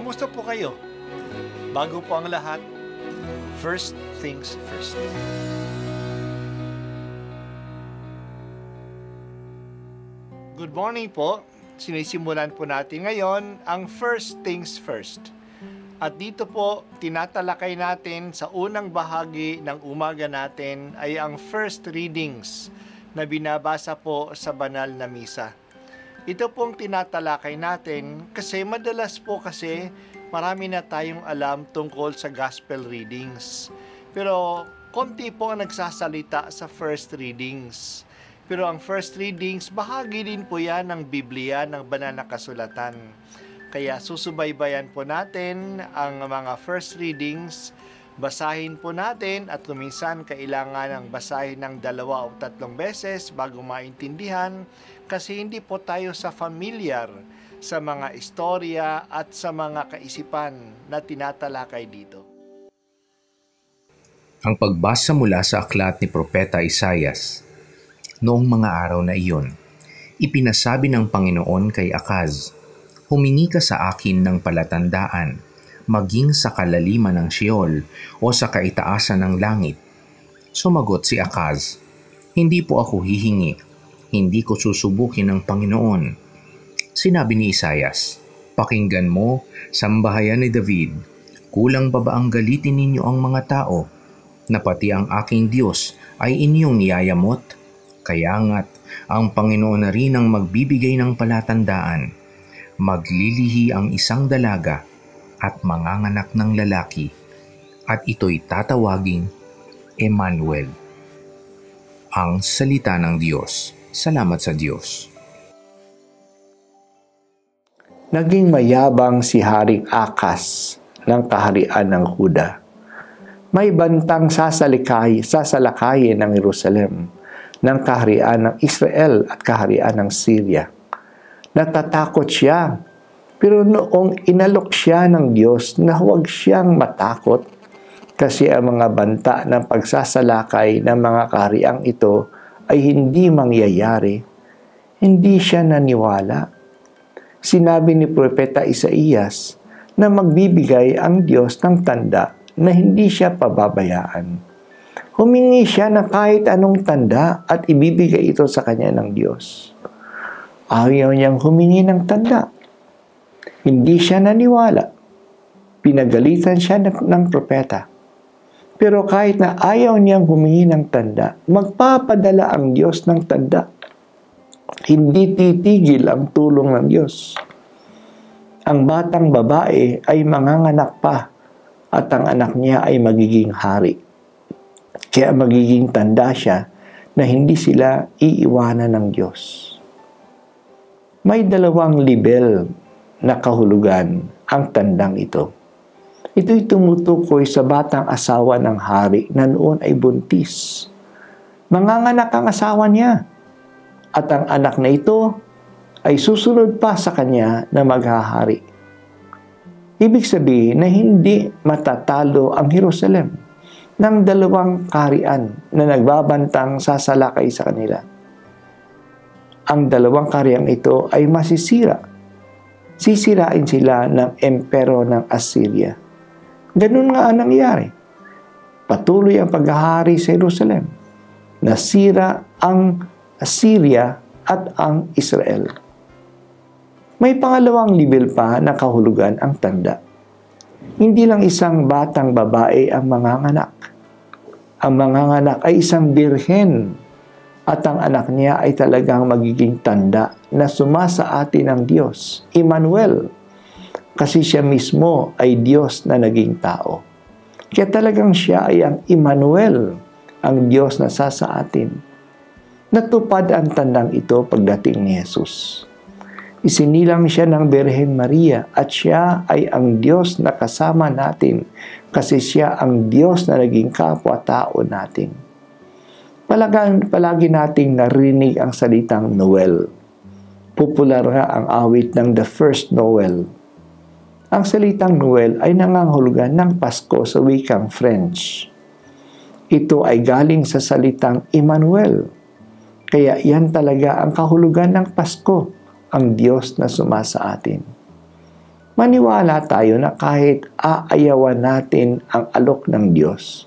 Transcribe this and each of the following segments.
Kumusta po kayo? Bago po ang lahat, first things first. Good morning po. Sinisimulan po natin ngayon ang first things first. At dito po, tinatalakay natin sa unang bahagi ng umaga natin ay ang first readings na binabasa po sa banal na misa. Ito pong tinatalakay natin kasi madalas po marami na tayong alam tungkol sa gospel readings. Pero konti po ang nagsasalita sa first readings. Pero ang first readings, bahagi din po yan ng Biblia, ng banal na kasulatan. Kaya susubaybayan po natin ang mga first readings, basahin po natin at kuminsan kailangan ng basahin ng 2 o 3 beses bago maintindihan kasi hindi po tayo familiar sa mga istorya at sa mga kaisipan na tinatalakay dito. Ang pagbasa mula sa aklat ni Propeta Isaias. Noong mga araw na iyon, ipinasabi ng Panginoon kay Akaz, "Humingi ka sa akin ng palatandaan, maging sa kalaliman ng Sheol o sa kaitaasan ng langit." Sumagot si Akaz, "Hindi po ako hihingi, hindi ko susubukin ng Panginoon." Sinabi ni Isaias, "Pakinggan mo, sambahayan ni David, kulang ba ang galitin ninyo ang mga tao, na pati ang aking Diyos ay inyong niyayamot? Kaya nga't ang Panginoon na rin ang magbibigay ng palatandaan. Maglilihi ang isang dalaga at manganganak ng lalaki, at ito'y tatawaging Emmanuel." Ang salita ng Diyos. Salamat sa Diyos. Naging mayabang si Haring Akas ng kaharian ng Huda. May bantang sasalakayin ng Jerusalem ng kaharian ng Israel at kaharian ng Syria. Natatakot siya, pero noong inalok siya ng Diyos na huwag siyang matakot kasi ang mga banta ng pagsasalakay ng mga kahariang ito ay hindi mangyayari, hindi siya naniwala. Sinabi ni Propeta Isaias na magbibigay ang Diyos ng tanda na hindi siya pababayaan. Humingi siya na kahit anong tanda at ibibigay ito sa kanya ng Diyos. Ayaw niyang humingi ng tanda. Hindi siya naniwala. Pinagalitan siya ng propeta. Pero kahit na ayaw niyang humingi ng tanda, magpapadala ang Diyos ng tanda. Hindi titigil ang tulong ng Diyos. Ang batang babae ay manganganak pa at ang anak niya ay magiging hari. Kaya magiging tanda siya na hindi sila iiwanan ng Diyos. May 2 level na kahulugan ang tandang ito. Ito'y tumutukoy sa batang asawa ng hari na noon ay buntis. Manganganak ang asawa niya at ang anak na ito ay susunod pa sa kanya na maghahari. Ibig sabihin na hindi matatalo ang Jerusalem ng 2 kaharian na nagbabantang sasalakay sa kanila. Ang 2 kaharian ito ay masisira. Sisirain sila ng empero ng Assyria. Ganun nga ang nangyari. Patuloy ang paghahari sa Jerusalem. Nasira ang Assyria at ang Israel. May pangalawang level pa na kahulugan ang tanda. Hindi lang isang batang babae ang manganganak. Ang manganganak ay isang birhen at ang anak niya ay talagang magiging tanda na sumasa atin ng Diyos, Emmanuel, kasi siya mismo ay Diyos na naging tao. Kaya talagang siya ay ang Emmanuel, ang Diyos na sasa atin. Natupad ang tandang ito pagdating ni Jesus. Isinilang siya ng Birhen Maria at siya ay ang Diyos na kasama natin kasi siya ang Diyos na naging kapwa-tao natin. Palagi nating narinig ang salitang Noel. Popular nga ang awit ng The First Noel. Ang salitang Noel ay nangangahulugan ng Pasko sa wikang French. Ito ay galing sa salitang Emmanuel. Kaya yan talaga ang kahulugan ng Pasko, ang Diyos na sumasa atin. Maniwala tayo na kahit aayawan natin ang alok ng Diyos,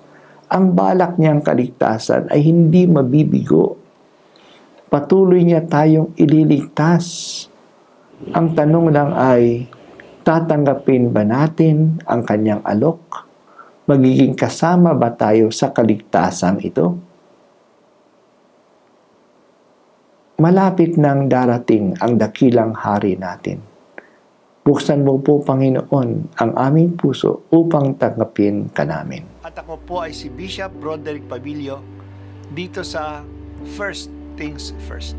ang balak niyang kaligtasan ay hindi mabibigo. Patuloy niya tayong ililigtas. Ang tanong lang ay, tatanggapin ba natin ang kanyang alok? Magiging kasama ba tayo sa kaligtasan ito? Malapit nang darating ang dakilang hari natin. Buksan mo po, Panginoon, ang aming puso upang tanggapin ka namin. At ako po ay si Bishop Broderick Pabilio dito sa First Things First.